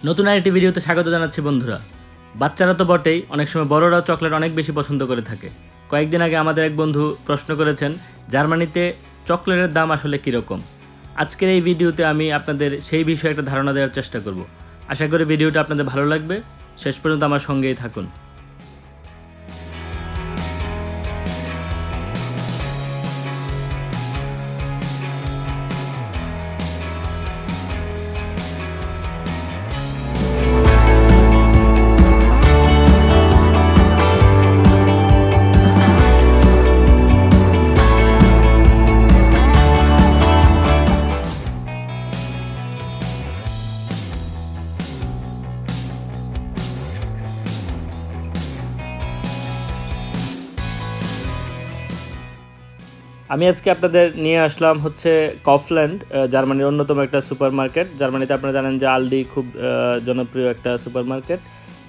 নতুন আরেকটি ভিডিওতে স্বাগত জানাচ্ছি বন্ধুরা। বাচ্চারা তো বটেই, অনেক সময় বড়রাও চকলেট অনেক বেশি পছন্দ করে থাকে। কয়েকদিন আগে আমাদের এক বন্ধু প্রশ্ন করেছেন জার্মানিতে চকলেটের দাম আসলে কীরকম। আজকের এই ভিডিওতে আমি আপনাদের সেই বিষয়ে একটা ধারণা দেওয়ার চেষ্টা করব। আশা করি ভিডিওটা আপনাদের ভালো লাগবে, শেষ পর্যন্ত আমার সঙ্গেই থাকুন। আমি আজকে আপনাদের নিয়ে আসলাম হচ্ছে কফল্যান্ড, জার্মানির অন্যতম একটা সুপার মার্কেট। জার্মানিতে আপনারা জানেন যে আলডি খুব জনপ্রিয় একটা সুপার মার্কেট,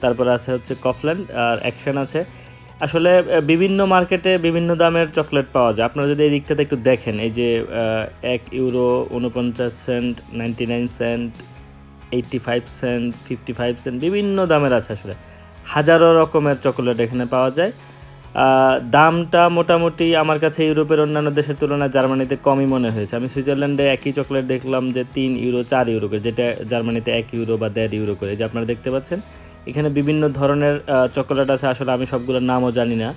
তারপর আছে হচ্ছে কফল্যান্ড আর অ্যাকশন আছে। আসলে বিভিন্ন মার্কেটে বিভিন্ন দামের চকলেট পাওয়া যায়। আপনারা যদি এই দিকটাতে একটু দেখেন, এই যে €1, 49 সেন্ট, 99 সেন্ট, 85 সেন্ট, 55 সেন্ট, বিভিন্ন দামের আছে। আসলে হাজারো রকমের চকলেট এখানে পাওয়া যায়। দামটা মোটামুটি আমার কাছে ইউরোপের অন্যান্য দেশের তুলনায় জার্মানিতে কমই মনে হয়েছে। আমি সুইজারল্যান্ডে একই চকলেট দেখলাম যে €3, €4 করে, যেটা জার্মানিতে €1 বা €1.5 করে। যে আপনারা দেখতে পাচ্ছেন এখানে বিভিন্ন ধরনের চকলেট আছে। আসলে আমি সবগুলোর নামও জানি না।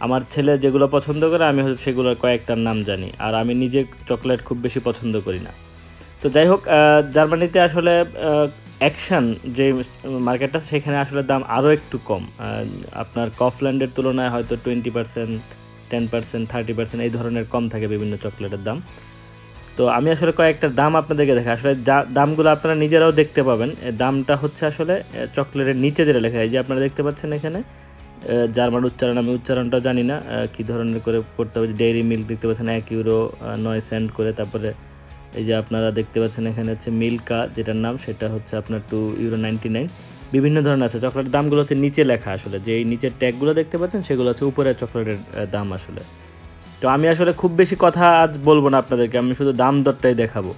আমার ছেলে যেগুলো পছন্দ করে আমি সেগুলোর কয়েকটার নাম জানি, আর আমি নিজে চকলেট খুব বেশি পছন্দ করি না। তো যাই হোক, জার্মানিতে আসলে অ্যাকশন যে মার্কেটটা, সেখানে আসলে দাম আরও একটু কম। আপনার কফল্যান্ডের তুলনায় হয়তো 20%, 10%, 30% এই ধরনের কম থাকে বিভিন্ন চকলেটের দাম। তো আমি আসলে কয়েকটা দাম আপনাদেরকে দেখাই। আসলে দামগুলো আপনারা নিজেরাও দেখতে পাবেন। দামটা হচ্ছে আসলে চকলেটের নিচে যেটা লেখা, এই যে আপনারা দেখতে পাচ্ছেন এখানে জার্মান উচ্চারণ, আমি উচ্চারণটা জানি না কী ধরনের করে করতে হবে। ডেইরি মিল্ক দেখতে পাচ্ছেন €1 9 করে। তারপরে এই যে আপনারা দেখতে পাচ্ছেন এখানে হচ্ছে মিল্কা, যেটার নাম সেটা হচ্ছে আপনার €2.99। বিভিন্ন ধরনের আছে। চকলেটের দামগুলো হচ্ছে নিচে লেখা। আসলে যে এই নিচের ট্যাগগুলো দেখতে পাচ্ছেন সেগুলো হচ্ছে উপরের চকলেটের দাম আসলে। তো আমি আসলে খুব বেশি কথা আজ বলবো না আপনাদেরকে, আমি শুধু দাম দরটাই দেখাবো।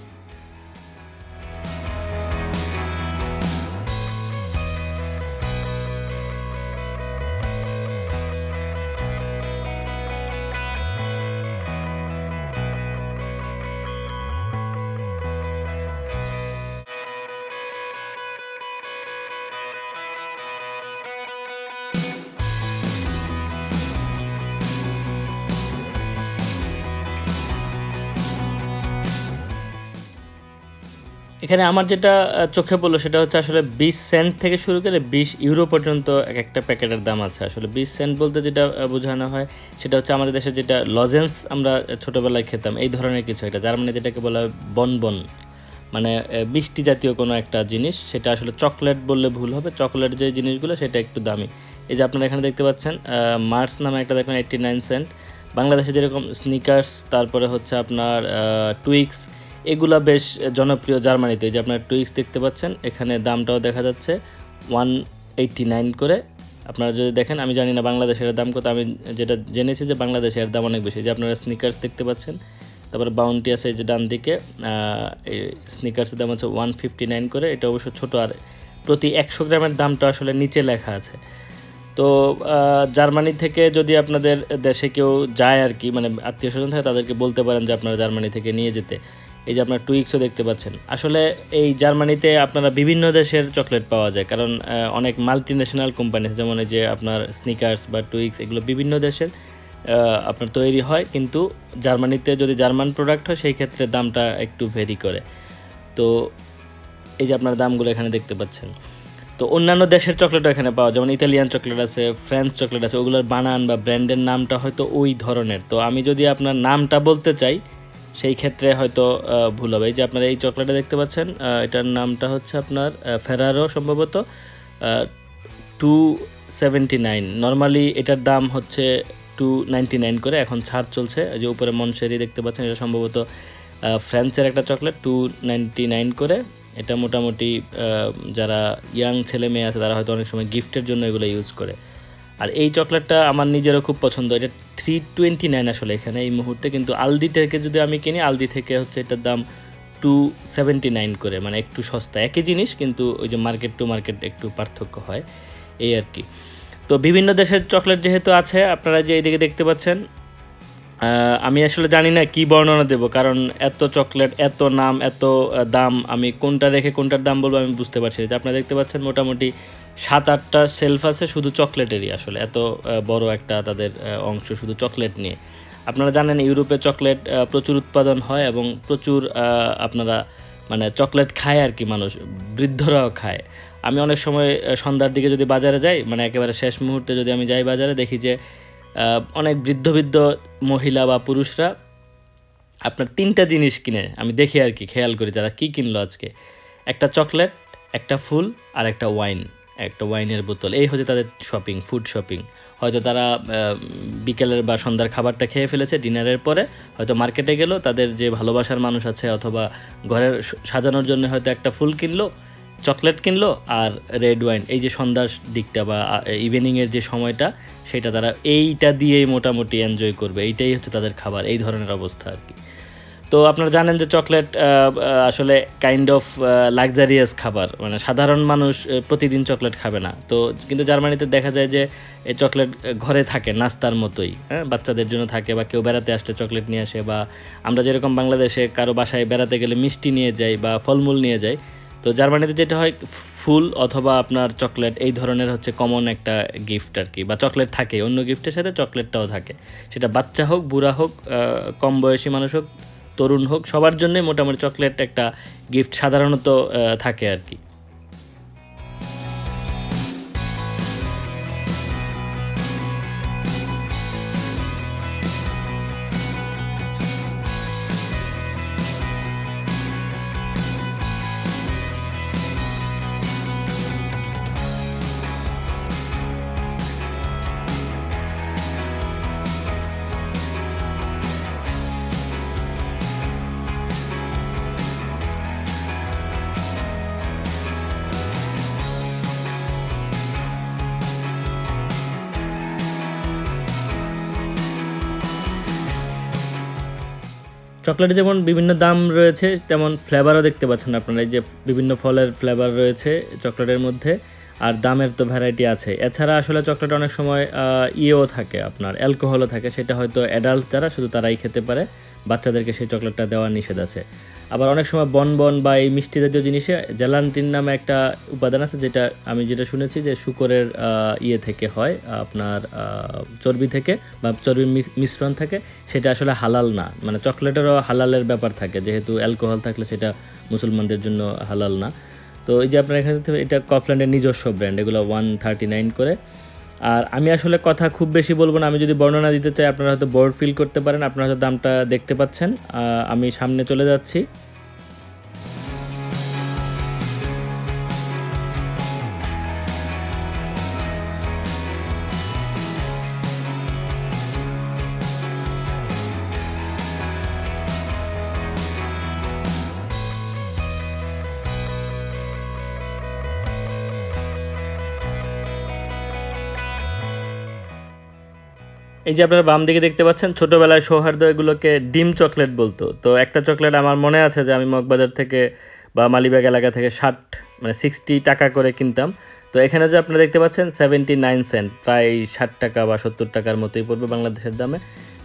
এখানে আমার যেটা চোখে পড়লো সেটা হচ্ছে আসলে 20 সেন্ট থেকে শুরু করে €20 পর্যন্ত একটা প্যাকেটের দাম আছে। আসলে 20 সেন্ট বলতে যেটা বোঝানো হয় সেটা হচ্ছে আমাদের দেশে যেটা লজেন্স আমরা ছোটোবেলায় খেতাম, এই ধরনের কিছু একটা। জার্মানি যেটাকে বলা হয় বনবন, মানে মিষ্টি জাতীয় কোনো একটা জিনিস। সেটা আসলে চকলেট বললে ভুল হবে। চকলেট যে জিনিসগুলো সেটা একটু দামি। এই যে আপনারা এখানে দেখতে পাচ্ছেন মার্স নামে একটা দেখুন 89 সেন্ট। বাংলাদেশে যেরকম স্নিকার্স, তারপরে হচ্ছে আপনার টুইক্স, এগুলা বেশ জনপ্রিয় জার্মানিতে। যে আপনার টুইক্স দেখতে পাচ্ছেন, এখানে দামটাও দেখা যাচ্ছে 189 করে। আপনারা যদি দেখেন, আমি জানি না বাংলাদেশের দাম কত, আমি যেটা জেনেছি যে বাংলাদেশের দাম অনেক বেশি। যে আপনারা স্নিকার্স দেখতে পাচ্ছেন, তারপরে বাউন্টি আছে যে ডান দিকে, এই স্নিকার্সের দাম হচ্ছে 159 করে। এটা অবশ্য ছোটো, আর প্রতি 100 গ্রামের দামটা আসলে নিচে লেখা আছে। তো জার্মানি থেকে যদি আপনাদের দেশে কেউ যায় আর কি, মানে আত্মীয় স্বজন থাকে, তাদেরকে বলতে পারেন যে আপনারা জার্মানি থেকে নিয়ে যেতে। এই যে আপনার টুইক্সও দেখতে পাচ্ছেন। আসলে এই জার্মানিতে আপনারা বিভিন্ন দেশের চকলেট পাওয়া যায়, কারণ অনেক মাল্টি ন্যাশনাল কোম্পানি, যেমন এই যে আপনার স্নিকার্স বা টুইক্স, এগুলো বিভিন্ন দেশের আপনার তৈরি হয়। কিন্তু জার্মানিতে যদি জার্মান প্রোডাক্ট হয় সেই ক্ষেত্রে দামটা একটু ভেরি করে। তো এই যে আপনার দামগুলো এখানে দেখতে পাচ্ছেন। তো অন্যান্য দেশের চকলেটও এখানে পাওয়া যায়, যেমন ইতালিয়ান চকলেট আছে, ফ্রেঞ্চ চকলেট আছে। ওগুলোর বানান বা ব্র্যান্ডের নামটা হয়তো ওই ধরনের। তো আমি যদি আপনার নামটা বলতে চাই সেই ক্ষেত্রে হয়তো ভুল হবে। এই যে আপনারা এই চকলেটটা দেখতে পাচ্ছেন, এটার নামটা হচ্ছে আপনার ফেরারো, সম্ভবত 279। নর্মালি এটার দাম হচ্ছে 299 করে, এখন ছাড় চলছে। যে উপরে মনশেরি দেখতে পাচ্ছেন, এটা সম্ভবত ফ্রেঞ্চের একটা চকলেট, 299 করে। এটা মোটামুটি যারা ইয়াং ছেলে মেয়ে আছে তারা হয়তো অনেক সময় গিফটের জন্য এগুলো ইউজ করে। আর এই চকলেটটা আমার নিজেরও খুব পছন্দ। এটা 329 আসলে এখানে এই মুহূর্তে, কিন্তু আলদি থেকে যদি আমি কিনি, আলদি থেকে হচ্ছে এটার দাম 279 করে, মানে একটু সস্তা, একই জিনিস কিন্তু ওই যে মার্কেট টু মার্কেট একটু পার্থক্য হয় এই আর কি। তো বিভিন্ন দেশের চকলেট যেহেতু আছে, আপনারা যে এইদিকে দেখতে পাচ্ছেন, আমি আসলে জানি না কি বর্ণনা দেব, কারণ এত চকলেট, এত নাম, এত দাম, আমি কোনটা রেখে কোনটার দাম বলবো আমি বুঝতে পারছি না। আপনারা দেখতে পাচ্ছেন মোটামুটি 7-8টা শেলফ আছে শুধু চকলেটেরই, আসলে এত বড় একটা তাদের অংশ শুধু চকলেট নিয়ে। আপনারা জানেন ইউরোপে চকলেট প্রচুর উৎপাদন হয় এবং প্রচুর আপনারা মানে চকলেট খায় আর কি, মানুষ, বৃদ্ধরাও খায়। আমি অনেক সময় সন্ধ্যার দিকে যদি বাজারে যাই, মানে একেবারে শেষ মুহূর্তে যদি আমি যাই বাজারে, দেখি যে অনেক বৃদ্ধ বৃদ্ধ মহিলা বা পুরুষরা আপনার 3টা জিনিস কিনে, আমি দেখি আর কি, খেয়াল করি তারা কি কিনলো আজকে। একটা চকলেট, একটা ফুল, আর একটা ওয়াইন, একটা ওয়াইনের বোতল। এই হচ্ছে তাদের শপিং, ফুড শপিং। হয়তো তারা বিকেলের বা সন্ধ্যার খাবারটা খেয়ে ফেলেছে, ডিনারের পরে হয়তো মার্কেটে গেল, তাদের যে ভালোবাসার মানুষ আছে অথবা ঘরের সাজানোর জন্য হয়তো একটা ফুল কিনলো, চকলেট কিনলো, আর রেড ওয়াইন। এই যে সন্ধ্যার দিকটা বা ইভিনিংয়ের যে সময়টা, সেটা তারা এইটা দিয়েই মোটামুটি এনজয় করবে, এইটাই হচ্ছে তাদের খাবার, এই ধরনের অবস্থা আর কি। তো আপনারা জানেন যে চকলেট আসলে কাইন্ড অফ লাক্সারিয়াস খাবার, মানে সাধারণ মানুষ প্রতিদিন চকলেট খাবে না। তো কিন্তু জার্মানিতে দেখা যায় যে এই চকলেট ঘরে থাকে নাস্তার মতোই, হ্যাঁ, বাচ্চাদের জন্য থাকে, বা কেউ বেড়াতে আসলে চকলেট নিয়ে আসে, বা আমরা যেরকম বাংলাদেশে কারো বাসায় বেড়াতে গেলে মিষ্টি নিয়ে যাই বা ফলমূল নিয়ে যাই, তো জার্মানিতে যেটা হয় ফুল অথবা আপনার চকলেট এই ধরনের হচ্ছে কমন একটা গিফট আর কি, বা চকলেট থাকে, অন্য গিফটের সাথে চকলেটটাও থাকে। সেটা বাচ্চা হোক, বুড়া হোক, কম বয়সী মানুষ হোক, তরুণ হোক, সবার জন্যই মোটামুটি চকলেট একটা গিফট সাধারণত থাকে আর কি। চকলেটে যেমন বিভিন্ন দাম রয়েছে, তেমন ফ্লেভারও দেখতে পাচ্ছেন আপনারা, এই যে বিভিন্ন ফলের ফ্লেভার রয়েছে চকলেটের মধ্যে, আর দামের তো ভ্যারাইটি আছে। এছাড়া আসলে চকলেট অনেক সময় ইয়েও থাকে, আপনার অ্যালকোহলও থাকে, সেটা হয়তো অ্যাডাল্ট যারা শুধু তারাই খেতে পারে, বাচ্চাদেরকে সেই চকলেটটা দেওয়া নিষেধ আছে। আবার অনেক সময় বনবন বা এই মিষ্টি জাতীয় জিনিসে জেলান্টিন নামে একটা উপাদান আছে, যেটা আমি যেটা শুনেছি যে শুকরের ইয়ে থেকে হয়, আপনার চর্বি থেকে বা চর্বির মিশ্রণ থাকে, সেটা আসলে হালাল না। মানে চকলেটেরও হালালের ব্যাপার থাকে, যেহেতু অ্যালকোহল থাকলে সেটা মুসলমানদের জন্য হালাল না। তো এই যে আপনার এখানে এটা কফল্যান্ডের নিজস্ব ব্র্যান্ড, এগুলো 139 করে। আর আমি আসলে কথা খুব বেশি বলবো না, আমি যদি বর্ণনা দিতে চাই আপনারা হয়তো বোর্ড ফিল করতে পারেন, আপনারা হয়তো দামটা দেখতে পাচ্ছেন। আমি সামনে চলে যাচ্ছি। এই যে আপনারা বাম দিকে দেখতে পাচ্ছেন, ছোটোবেলায় সৌহার্দ্য এগুলোকে ডিম চকলেট বলতো। তো একটা চকলেট আমার মনে আছে যে আমি মগবাজার থেকে বা মালিবাগ এলাকা থেকে 60 টাকা করে কিনতাম। তো এখানে যে আপনারা দেখতে পাচ্ছেন 79 সেন্ট, প্রায় 60 টাকা বা 70 টাকার মতোই পড়বে বাংলাদেশের দামে।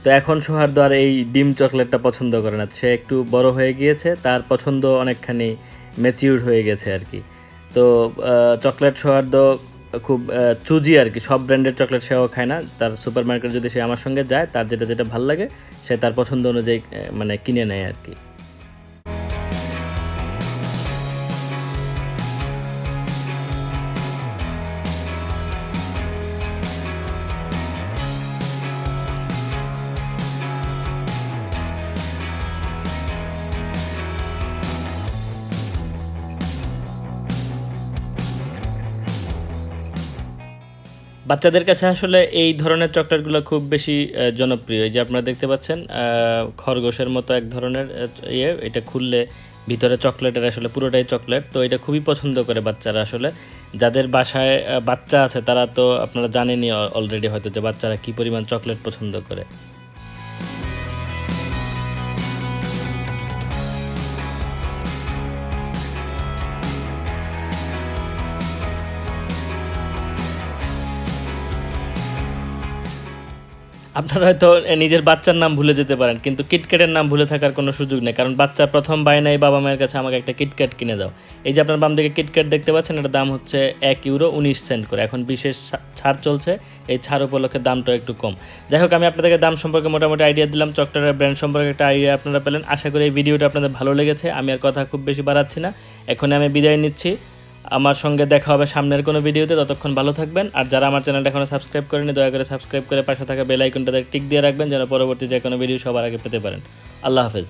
তো এখন সৌহার্দ্য আর এই ডিম চকলেটটা পছন্দ করে না, সে একটু বড় হয়ে গিয়েছে, তার পছন্দ অনেকখানি ম্যাচিউর হয়ে গেছে আর কি। তো চকলেট সৌহার্দ্য খুব চুজি আর কি, সব ব্র্যান্ডের চকলেট সেও খায় না। তার সুপার মার্কেট যদি সে আমার সঙ্গে যায়, তার যেটা যেটা ভালো লাগে সে তার পছন্দ অনুযায়ী মানে কিনে নেয় আর কি। বাচ্চাদের কাছে আসলে এই ধরনের চকলেটগুলো খুব বেশি জনপ্রিয়। এই যে আপনারা দেখতে পাচ্ছেন খরগোশের মতো এক ধরনের ইয়ে, এটা খুললে ভিতরে চকলেটের, আসলে পুরোটাই চকলেট। তো এটা খুবই পছন্দ করে বাচ্চারা। আসলে যাদের বাসায় বাচ্চা আছে তারা তো আপনারা জানেনই অলরেডি হয়তো যে বাচ্চারা কী পরিমাণ চকলেট পছন্দ করে। আপনারা হয়তো নিজের বাচ্চার নাম ভুলে যেতে পারেন, কিন্তু কিটক্যাটের নাম ভুলে থাকার কোনো সুযোগ নেই, কারণ বাচ্চার প্রথম বায়নাই বাবা মায়ের কাছে আমাকে একটা কিটক্যাট কিনে দাও। এই যে আপনার বাম দিকে কিটক্যাট দেখতে পাচ্ছেন, এটার দাম হচ্ছে €1.19 করে। এখন বিশেষ ছাড় চলছে, এই ছাড় উপলক্ষে দামটা একটু কম। যাই হোক, আমি আপনাদেরকে দাম সম্পর্কে মোটামুটি আইডিয়া দিলাম, চকলেটের ব্র্যান্ড সম্পর্কে একটা আইডিয়া আপনারা পেলেন। আশা করি এই ভিডিওটা আপনাদের ভালো লেগেছে। আমি আর কথা খুব বেশি বাড়াচ্ছি না, এখন আমি বিদায় নিচ্ছি। আমার সঙ্গে দেখা হবে সামনের কোনো ভিডিওতে, ততক্ষণ ভালো থাকবেন। আর যারা আমার চ্যানেলটা এখনও সাবস্ক্রাইব করেনি, দয়া করে সাবস্ক্রাইব করে পাশে থাকা বেল আইকনটাতে টিক দিয়ে রাখবেন, যেন পরবর্তী যে কোনো ভিডিও সবার আগে পেতে পারেন। আল্লাহ হাফেজ।